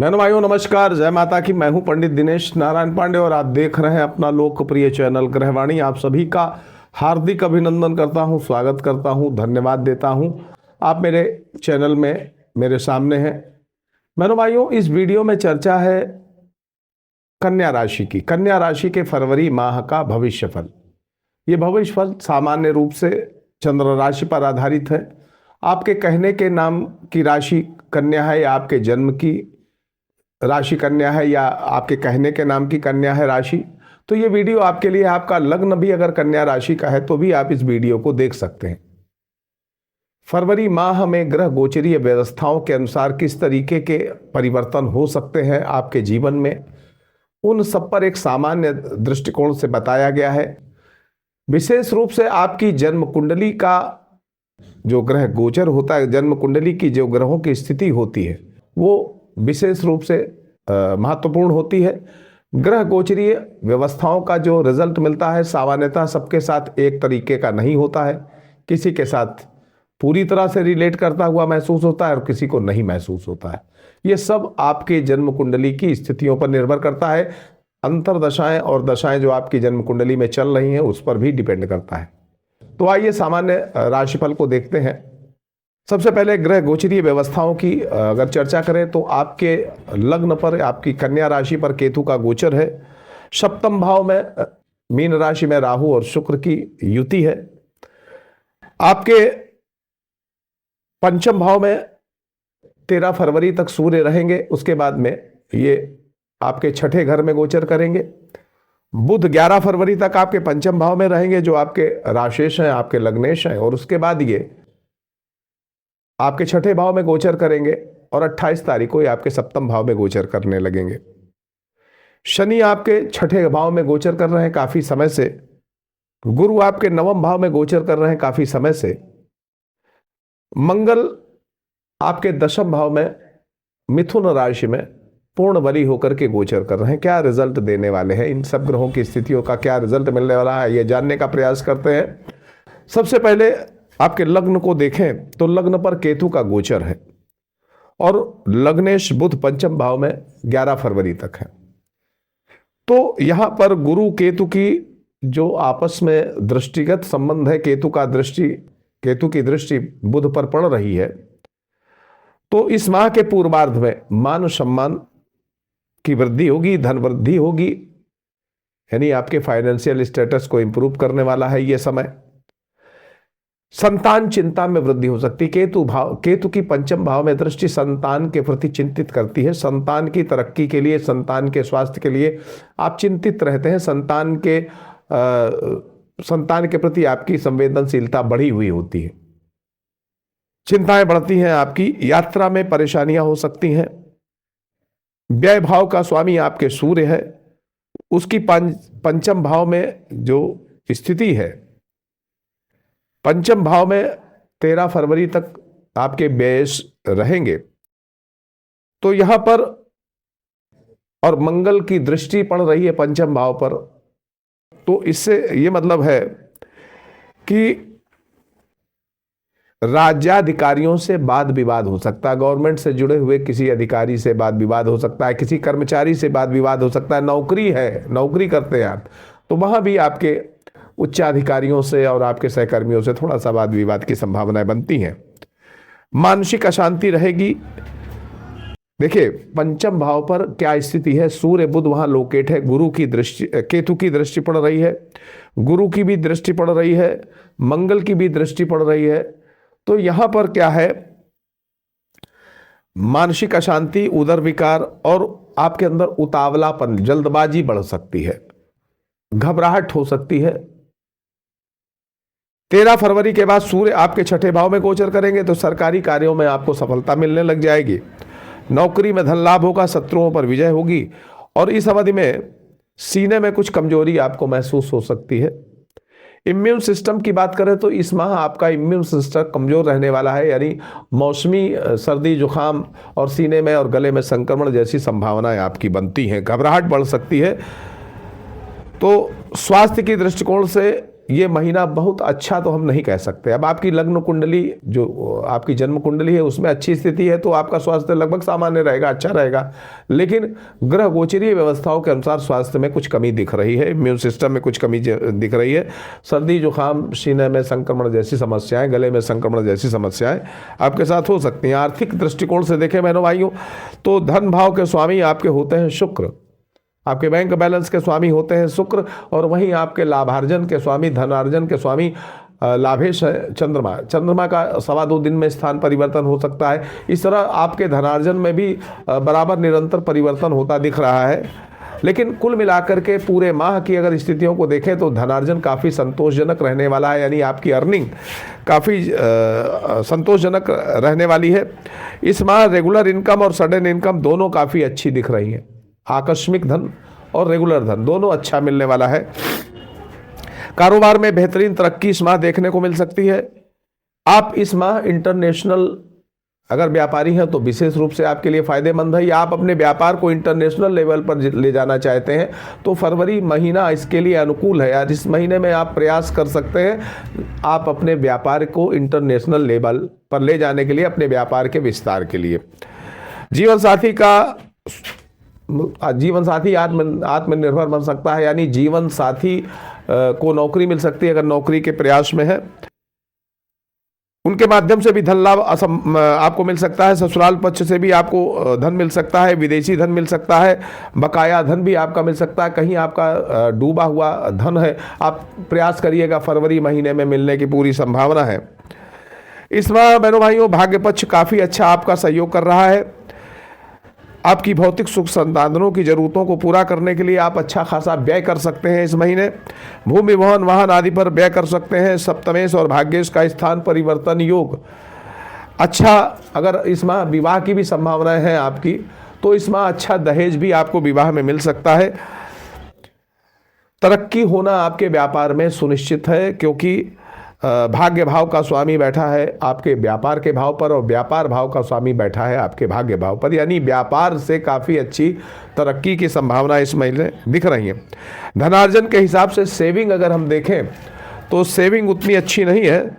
बहनों भाइयों नमस्कार, जय माता की। मैं हूं पंडित दिनेश नारायण पांडे और आप देख रहे हैं अपना लोकप्रिय चैनल ग्रहवाणी। आप सभी का हार्दिक अभिनंदन करता हूं, स्वागत करता हूं, धन्यवाद देता हूं। आप मेरे चैनल में मेरे सामने हैं। बहनों भाइयों, इस वीडियो में चर्चा है कन्या राशि की। कन्या राशि के फरवरी माह का भविष्यफल। ये भविष्यफल सामान्य रूप से चंद्र राशि पर आधारित है। आपके कहने के नाम की राशि कन्या है या आपके जन्म की राशि कन्या है या आपके कहने के नाम की कन्या है राशि, तो ये वीडियो आपके लिए। आपका लग्न भी अगर कन्या राशि का है तो भी आप इस वीडियो को देख सकते हैं। फरवरी माह में ग्रह गोचरीय व्यवस्थाओं के अनुसार किस तरीके के परिवर्तन हो सकते हैं आपके जीवन में, उन सब पर एक सामान्य दृष्टिकोण से बताया गया है। विशेष रूप से आपकी जन्म कुंडली का जो ग्रह गोचर होता है, जन्म कुंडली की जो ग्रहों की स्थिति होती है वो विशेष रूप से महत्वपूर्ण होती है। ग्रह गोचरीय व्यवस्थाओं का जो रिजल्ट मिलता है सामान्यतः सबके साथ एक तरीके का नहीं होता है। किसी के साथ पूरी तरह से रिलेट करता हुआ महसूस होता है और किसी को नहीं महसूस होता है। ये सब आपके जन्म कुंडली की स्थितियों पर निर्भर करता है। अंतर्दशाएं और दशाएं जो आपकी जन्म कुंडली में चल रही हैं उस पर भी डिपेंड करता है। तो आइए सामान्य राशिफल को देखते हैं। सबसे पहले ग्रह गोचरीय व्यवस्थाओं की अगर चर्चा करें तो आपके लग्न पर, आपकी कन्या राशि पर केतु का गोचर है। सप्तम भाव में मीन राशि में राहु और शुक्र की युति है। आपके पंचम भाव में 13 फरवरी तक सूर्य रहेंगे। उसके बाद में ये आपके छठे घर में गोचर करेंगे। बुध 11 फरवरी तक आपके पंचम भाव में रहेंगे जो आपके राशेश हैं, आपके लग्नेश हैं, और उसके बाद ये आपके छठे भाव में गोचर करेंगे और 28 तारीख को ये आपके सप्तम भाव में गोचर करने लगेंगे। शनि आपके छठे भाव में गोचर कर रहे हैं काफी समय से। गुरु आपके नवम भाव में गोचर कर रहे हैं काफी समय से। मंगल आपके दशम भाव में मिथुन राशि में पूर्ण बली होकर के गोचर कर रहे हैं। क्या रिजल्ट देने वाले हैं, इन सब ग्रहों की स्थितियों का क्या रिजल्ट मिलने वाला है, ये जानने का प्रयास करते हैं। सबसे पहले आपके लग्न को देखें तो लग्न पर केतु का गोचर है और लग्नेश बुध पंचम भाव में 11 फरवरी तक है। तो यहां पर गुरु केतु की जो आपस में दृष्टिगत संबंध है, केतु की दृष्टि बुध पर पड़ रही है। तो इस माह के पूर्वार्ध में मान सम्मान की वृद्धि होगी, धन वृद्धि होगी, यानी आपके फाइनेंशियल स्टेटस को इंप्रूव करने वाला है ये समय। संतान चिंता में वृद्धि हो सकती है। केतु की पंचम भाव में दृष्टि संतान के प्रति चिंतित करती है। संतान की तरक्की के लिए, संतान के स्वास्थ्य के लिए आप चिंतित रहते हैं। संतान के प्रति आपकी संवेदनशीलता बढ़ी हुई होती है। चिंताएं बढ़ती हैं आपकी। यात्रा में परेशानियां हो सकती हैं। व्यय भाव का स्वामी आपके सूर्य है, उसकी पंचम भाव में जो स्थिति है, पंचम भाव में 13 फरवरी तक आपके व्यय रहेंगे। तो यहां पर और मंगल की दृष्टि पड़ रही है पंचम भाव पर। तो इससे ये मतलब है कि राज्याधिकारियों से वाद विवाद हो सकता है। गवर्नमेंट से जुड़े हुए किसी अधिकारी से वाद विवाद हो सकता है। किसी कर्मचारी से वाद विवाद हो सकता है। नौकरी करते हैं आप, तो वहां भी आपके उच्चाधिकारियों से और आपके सहकर्मियों से थोड़ा सा वाद विवाद की संभावनाएं बनती हैं। मानसिक अशांति रहेगी। देखिए पंचम भाव पर क्या स्थिति है, सूर्य बुध वहां लोकेट है। केतु की दृष्टि पड़ रही है, गुरु की भी दृष्टि पड़ रही है, मंगल की भी दृष्टि पड़ रही है। तो यहां पर क्या है, मानसिक अशांति, उदर विकार और आपके अंदर उतावलापन, जल्दबाजी बढ़ सकती है, घबराहट हो सकती है। 13 फरवरी के बाद सूर्य आपके छठे भाव में गोचर करेंगे तो सरकारी कार्यों में आपको सफलता मिलने लग जाएगी। नौकरी में धन लाभ होगा, शत्रुओं पर विजय होगी। और इस अवधि में सीने में कुछ कमजोरी आपको महसूस हो सकती है। इम्यून सिस्टम की बात करें तो इस माह आपका इम्यून सिस्टम कमजोर रहने वाला है, यानी मौसमी सर्दी जुकाम और सीने में और गले में संक्रमण जैसी संभावनाएं आपकी बनती हैं। घबराहट बढ़ सकती है। तो स्वास्थ्य की दृष्टिकोण से ये महीना बहुत अच्छा तो हम नहीं कह सकते। अब आपकी लग्न कुंडली, जो आपकी जन्म कुंडली है, उसमें अच्छी स्थिति है तो आपका स्वास्थ्य लगभग सामान्य रहेगा, अच्छा रहेगा। लेकिन ग्रह गोचरीय व्यवस्थाओं के अनुसार स्वास्थ्य में कुछ कमी दिख रही है, इम्यून सिस्टम में कुछ कमी दिख रही है। सर्दी जुकाम, सीने में संक्रमण जैसी समस्याएं, गले में संक्रमण जैसी समस्याएं आपके साथ हो सकती हैं। आर्थिक दृष्टिकोण से देखें बहनों भाइयों, तो धन भाव के स्वामी आपके होते हैं शुक्र, आपके बैंक बैलेंस के स्वामी होते हैं शुक्र, और वहीं आपके लाभार्जन के स्वामी, धनार्जन के स्वामी लाभेश है चंद्रमा। चंद्रमा का 2.25 दिन में स्थान परिवर्तन हो सकता है। इस तरह आपके धनार्जन में भी बराबर निरंतर परिवर्तन होता दिख रहा है। लेकिन कुल मिलाकर के पूरे माह की अगर स्थितियों को देखें तो धनार्जन काफ़ी संतोषजनक रहने वाला है, यानी आपकी अर्निंग काफ़ी संतोषजनक रहने वाली है। इस माह रेगुलर इनकम और सडन इनकम दोनों काफ़ी अच्छी दिख रही है। आकस्मिक धन और रेगुलर धन दोनों अच्छा मिलने वाला है। कारोबार में बेहतरीन तरक्की इस माह देखने को मिल सकती है। आप इस माह इंटरनेशनल अगर व्यापारी हैं तो विशेष रूप से आपके लिए फायदेमंद है, या आप अपने व्यापार को इंटरनेशनल लेवल पर ले जाना चाहते हैं तो फरवरी महीना इसके लिए अनुकूल है। यार इस महीने में आप प्रयास कर सकते हैं आप अपने व्यापार को इंटरनेशनल लेवल पर ले जाने के लिए, अपने व्यापार के विस्तार के लिए। जीवन साथी आत्मनिर्भर बन सकता है, यानी जीवन साथी को नौकरी मिल सकती है अगर नौकरी के प्रयास में है। उनके माध्यम से भी धन लाभ आपको मिल सकता है। ससुराल पक्ष से भी आपको धन मिल सकता है, विदेशी धन मिल सकता है, बकाया धन भी आपका मिल सकता है। कहीं आपका डूबा हुआ धन है, आप प्रयास करिएगा, फरवरी महीने में मिलने की पूरी संभावना है। इस बार बहनों भाइयों भाग्य पक्ष काफ़ी अच्छा आपका सहयोग कर रहा है। आपकी भौतिक सुख संसाधनों की जरूरतों को पूरा करने के लिए आप अच्छा खासा व्यय कर सकते हैं। इस महीने भूमि भवन वाहन आदि पर व्यय कर सकते हैं। सप्तमेश और भाग्येश का स्थान परिवर्तन योग अच्छा, अगर इस माह विवाह की भी संभावनाएं हैं आपकी तो इस माह अच्छा दहेज भी आपको विवाह में मिल सकता है। तरक्की होना आपके व्यापार में सुनिश्चित है, क्योंकि भाग्य भाव का स्वामी बैठा है आपके व्यापार के भाव पर और व्यापार भाव का स्वामी बैठा है आपके भाग्य भाव पर, यानी व्यापार से काफ़ी अच्छी तरक्की की संभावना इस महीने दिख रही है। धनार्जन के हिसाब से सेविंग अगर हम देखें तो सेविंग उतनी अच्छी नहीं है,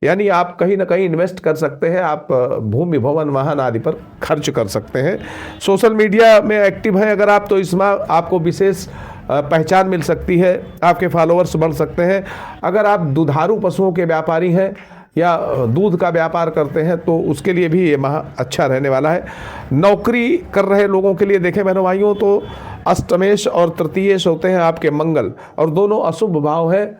यानी आप कहीं ना कहीं इन्वेस्ट कर सकते हैं, आप भूमि भवन वाहन आदि पर खर्च कर सकते हैं। सोशल मीडिया में एक्टिव हैं अगर आप तो इसमें आपको विशेष पहचान मिल सकती है, आपके फॉलोअर्स बढ़ सकते हैं। अगर आप दुधारू पशुओं के व्यापारी हैं या दूध का व्यापार करते हैं तो उसके लिए भी ये माह अच्छा रहने वाला है। नौकरी कर रहे लोगों के लिए देखें बहनों भाइयों तो अष्टमेश और तृतीयेश होते हैं आपके मंगल, और दोनों अशुभ भाव है,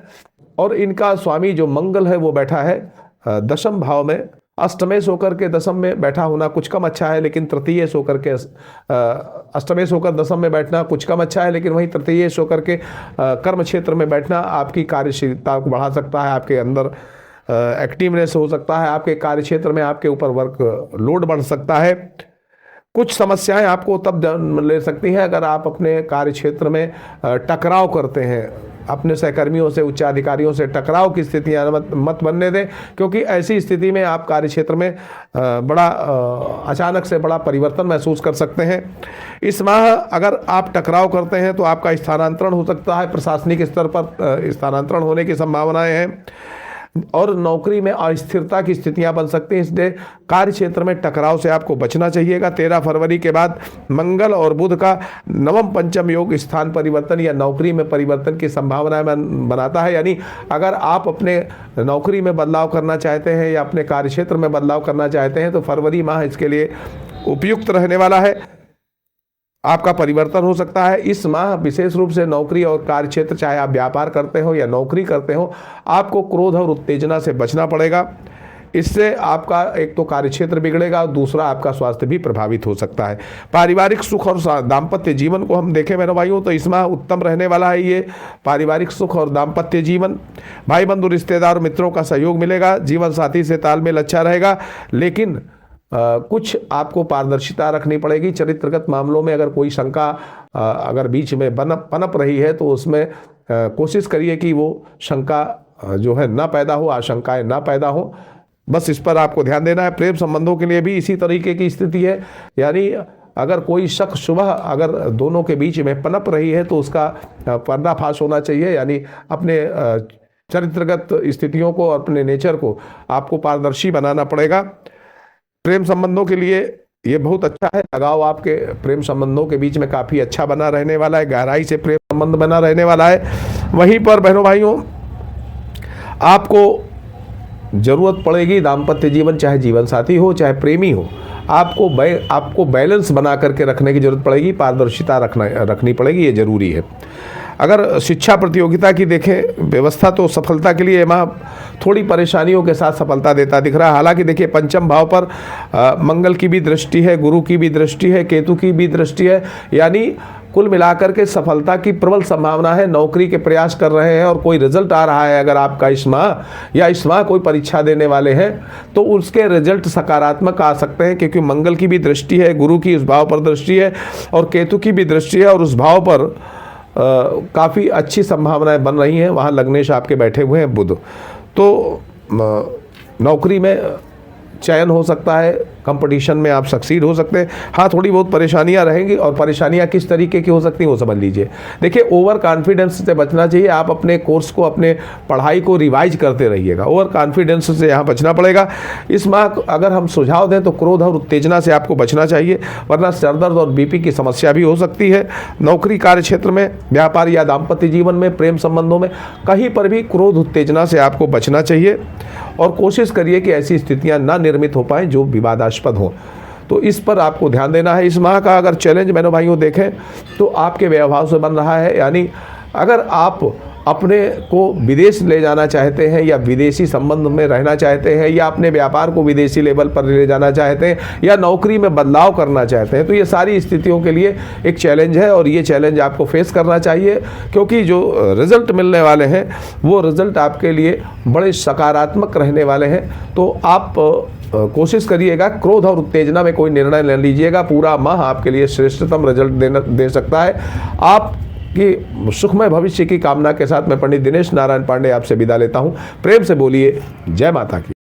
और इनका स्वामी जो मंगल है वो बैठा है दशम भाव में। अष्टमेश होकर के दशम में बैठा होना कुछ कम अच्छा है, लेकिन तृतीयेश होकर के अष्टमेश होकर दशम में बैठना कुछ कम अच्छा है, लेकिन वहीं तृतीयेश होकर के कर्म क्षेत्र में बैठना आपकी कार्यशीलता को बढ़ा सकता है, आपके अंदर एक्टिवनेस हो सकता है, आपके कार्य क्षेत्र में आपके ऊपर वर्क लोड बढ़ सकता है। कुछ समस्याएं आपको तब ले सकती हैं अगर आप अपने कार्य क्षेत्र में टकराव करते हैं, अपने सहकर्मियों से, उच्च अधिकारियों से टकराव की स्थितियां मत बनने दें, क्योंकि ऐसी स्थिति में आप कार्य क्षेत्र में बड़ा अचानक से बड़ा परिवर्तन महसूस कर सकते हैं। इस माह अगर आप टकराव करते हैं तो आपका स्थानांतरण हो सकता है, प्रशासनिक स्तर पर स्थानांतरण होने की संभावनाएं हैं, और नौकरी में अस्थिरता की स्थितियां बन सकती हैं, इसलिए कार्य क्षेत्र में टकराव से आपको बचना चाहिएगा। 13 फरवरी के बाद मंगल और बुध का नवम पंचम योग स्थान परिवर्तन या नौकरी में परिवर्तन की संभावनाएं बनाता है, यानी अगर आप अपने नौकरी में बदलाव करना चाहते हैं या अपने कार्य क्षेत्र में बदलाव करना चाहते हैं तो फरवरी माह इसके लिए उपयुक्त रहने वाला है, आपका परिवर्तन हो सकता है। इस माह विशेष रूप से नौकरी और कार्य क्षेत्र, चाहे आप व्यापार करते हो या नौकरी करते हो, आपको क्रोध और उत्तेजना से बचना पड़ेगा। इससे आपका एक तो कार्य क्षेत्र बिगड़ेगा और दूसरा आपका स्वास्थ्य भी प्रभावित हो सकता है। पारिवारिक सुख और दाम्पत्य जीवन को हम देखें मेरे भाइयों तो इस माह उत्तम रहने वाला है। ये पारिवारिक सुख और दाम्पत्य जीवन, भाई बंधु रिश्तेदार मित्रों का सहयोग मिलेगा, जीवन साथी से तालमेल अच्छा रहेगा, लेकिन कुछ आपको पारदर्शिता रखनी पड़ेगी। चरित्रगत मामलों में अगर कोई शंका अगर बीच में पनप रही है तो उसमें कोशिश करिए कि वो शंका जो है ना पैदा हो, आशंकाएं ना पैदा हो, बस इस पर आपको ध्यान देना है। प्रेम संबंधों के लिए भी इसी तरीके की स्थिति है, यानी अगर कोई शक शुबह अगर दोनों के बीच में पनप रही है तो उसका पर्दाफाश होना चाहिए, यानी अपने चरित्रगत स्थितियों को, अपने नेचर को आपको पारदर्शी बनाना पड़ेगा। प्रेम संबंधों के लिए ये बहुत अच्छा है। लगाव आपके प्रेम संबंधों के बीच में काफ़ी अच्छा बना रहने वाला है, गहराई से प्रेम संबंध बना रहने वाला है। वहीं पर बहनों भाइयों, आपको जरूरत पड़ेगी दाम्पत्य जीवन, चाहे जीवन साथी हो चाहे प्रेमी हो, आपको बैलेंस बना करके रखने की जरूरत पड़ेगी, पारदर्शिता रखनी पड़ेगी, ये जरूरी है। अगर शिक्षा प्रतियोगिता की देखें व्यवस्था, तो सफलता के लिए वहाँ थोड़ी परेशानियों के साथ सफलता देता दिख रहा है। हालांकि देखिए पंचम भाव पर मंगल की भी दृष्टि है, गुरु की भी दृष्टि है, केतु की भी दृष्टि है, यानी कुल मिलाकर के सफलता की प्रबल संभावना है। नौकरी के प्रयास कर रहे हैं और कोई रिजल्ट आ रहा है, अगर आपका इस माह कोई परीक्षा देने वाले हैं तो उसके रिजल्ट सकारात्मक आ सकते हैं, क्योंकि मंगल की भी दृष्टि है, गुरु की उस भाव पर दृष्टि है और केतु की भी दृष्टि है, और उस भाव पर काफ़ी अच्छी संभावनाएं बन रही हैं। वहाँ लग्नेश आपके बैठे हुए हैं बुध, तो नौकरी में चयन हो सकता है, कंपटीशन में आप सक्सीड हो सकते हैं। हाँ, थोड़ी बहुत परेशानियां रहेंगी, और परेशानियां किस तरीके की हो सकती हैं वो समझ लीजिए। देखिए, ओवर कॉन्फिडेंस से बचना चाहिए। आप अपने कोर्स को, अपने पढ़ाई को रिवाइज करते रहिएगा। ओवर कॉन्फिडेंस से यहाँ बचना पड़ेगा। इस माह अगर हम सुझाव दें तो क्रोध और उत्तेजना से आपको बचना चाहिए, वरना सरदर्द और बीपी की समस्या भी हो सकती है। नौकरी, कार्य क्षेत्र में, व्यापार या दाम्पत्य जीवन में, प्रेम संबंधों में, कहीं पर भी क्रोध उत्तेजना से आपको बचना चाहिए, और कोशिश करिए कि ऐसी स्थितियां ना निर्मित हो पाएं जो विवादास्पद हो। तो इस पर आपको ध्यान देना है। इस माह का अगर चैलेंज बहनों भाइयों देखें तो आपके व्यवहार से बन रहा है, यानी अगर आप अपने को विदेश ले जाना चाहते हैं, या विदेशी संबंध में रहना चाहते हैं, या अपने व्यापार को विदेशी लेवल पर ले जाना चाहते हैं, या नौकरी में बदलाव करना चाहते हैं, तो ये सारी स्थितियों के लिए एक चैलेंज है, और ये चैलेंज आपको फेस करना चाहिए, क्योंकि जो रिजल्ट मिलने वाले हैं वो रिजल्ट आपके लिए बड़े सकारात्मक रहने वाले हैं। तो आप कोशिश करिएगा, क्रोध और उत्तेजना में कोई निर्णय न लीजिएगा। पूरा माह आपके लिए श्रेष्ठतम रिजल्ट दे सकता है। आप कि सुखमय भविष्य की कामना के साथ मैं पंडित दिनेश नारायण पांडे आपसे विदा लेता हूं। प्रेम से बोलिए जय माता की।